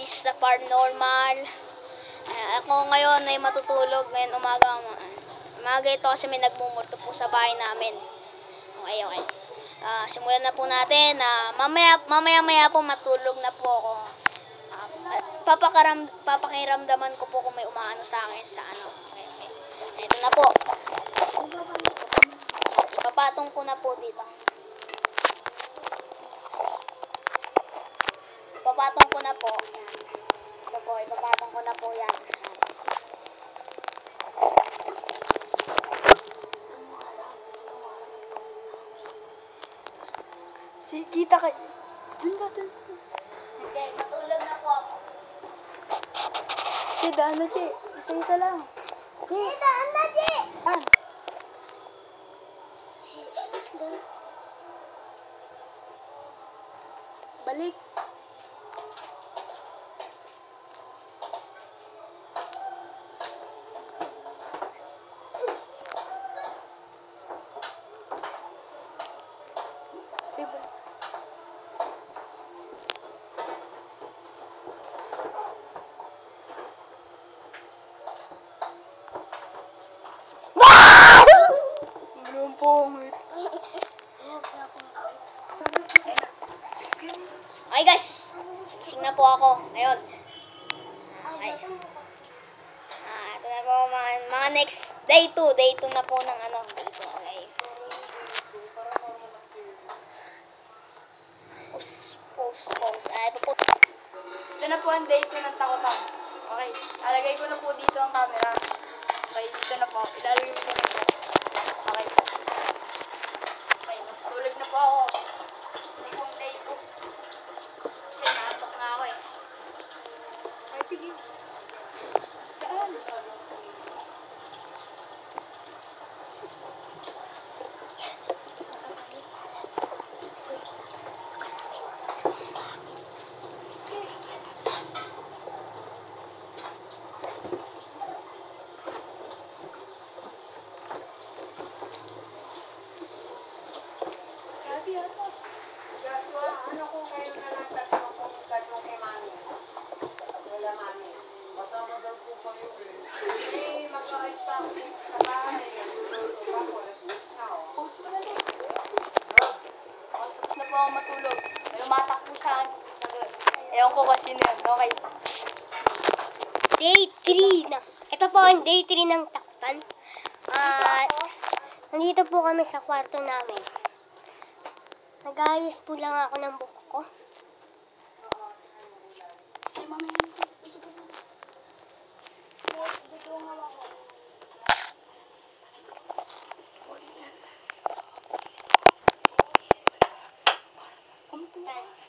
guys sa Paranormal. Ako ngayon ay matutulog ngayon umaga ito kasi may nagmumulto po sa bahay namin. Okay. Simulan na po natin. Mamaya po matulog na po ako. Papakiramdaman ko po kung may umaano sa akin sa ano. Okay. Ito na po. Ipapatong ko na po dito. Ipapatong ko na po. Yan. Ito po, ipapatong ko na po yan. Si kita ka. Dun. Okay, matulog na po ako. Si daan na, Che. Isa-isa lang. Che. Daan na, Che! Daan. Balik. Che, balik. Ang pungit. Okay guys, gising na po ako. Ngayon. Okay. Ito na po mga next day 2 na po ng ano. Day 2, okay. Pause. Ay, puput. Ito na po ang day 2 ng takutan. Okay. Lalagay ko na po dito ang camera. Okay, dito na po. Ilalagay ko na po. Okay. Okay, tulog na po ako. Ito po ang day 2. Kasi naantok na ako eh. Ay, tigil. Daan. Joshua, ano kung kayo na lang tatlo kung gano'n kay Mami? Wala Mami. Masama daw po kayo eh. Mag-aayos pa ako sa bahay. Naluluto pa ako. Alas 10 na oh. Pause mo na lang. Tapos na po ako matulog. May umatak po sa akin. Ewan ko kasi na yan. Okay. Day 3 na. Ito po ang day 3 ng takpan. Nandito po kami sa kwarto namin. Nag-ayos po lang ako ng buhok ko. Ay, mamaya. Iso po.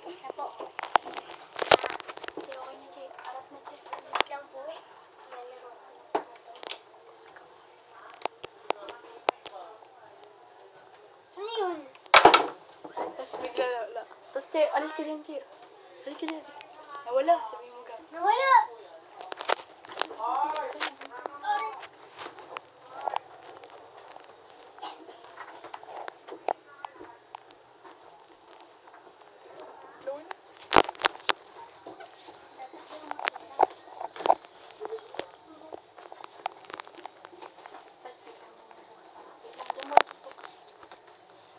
Isa po. Che, okay na, Che. Arap na, Che. Wait lang po eh. Lalaro. Ano yun? Tapos bigla wala. Tapos, Che, alis ka dyan, Che. Alis ka dyan. Nawala. Sabihin mo ka. Nawala! Nawala. Tapos bigla mo bukas sa akin. Biglang dumulto ka.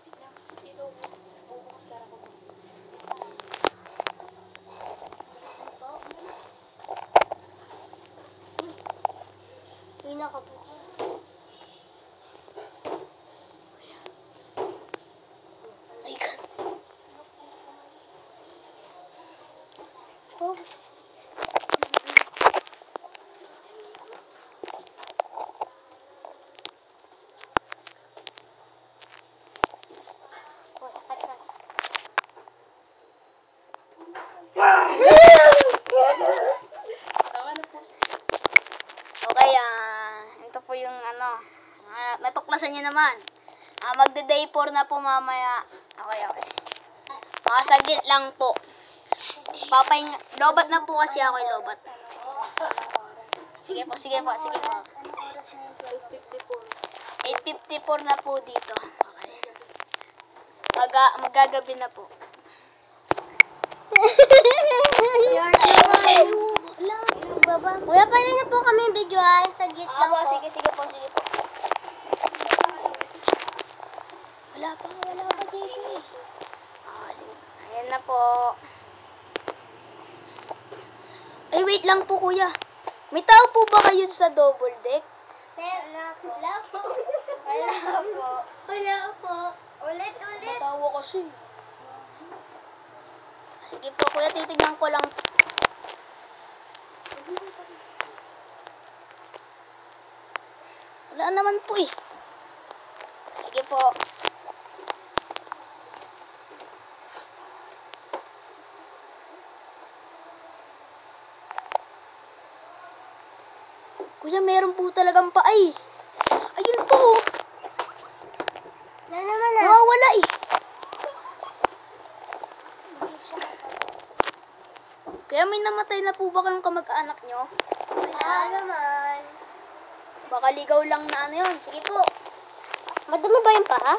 Biglang dito sa bukas sa ako. Uy, nakapo. My God. Pause. Atras. Tama na po. Okay, ito po yung ano, natuklasan niyo naman. Magde-day 4 na po mamaya. Okay. Mga saglit lang po. Lobat na po kasi ako yung lobat. Sige po. Anong oras na yun? 12:54. 8:54 na po dito. Okay. Magagabi na po. You're the one. Kuya, pwede niyo po kami videoan. Saglit lang po. Sige po. Wala pa, JP. Sige. Ayan na po. Ay, wait lang po, kuya. May tao po ba kayo sa double deck? Wala po. Ulit. Matawa kasi. Sige po, kuya, titignan ko lang. Wala naman po eh. Sige po. Kuya, meron po talagang paay. Ayun po. Na naman na. Nawawala eh. Kaya may namatay na po ba kayong kamag-anak nyo? Wala naman. Baka ligaw lang na ano yun. Sige po. Madumi ba yung paa?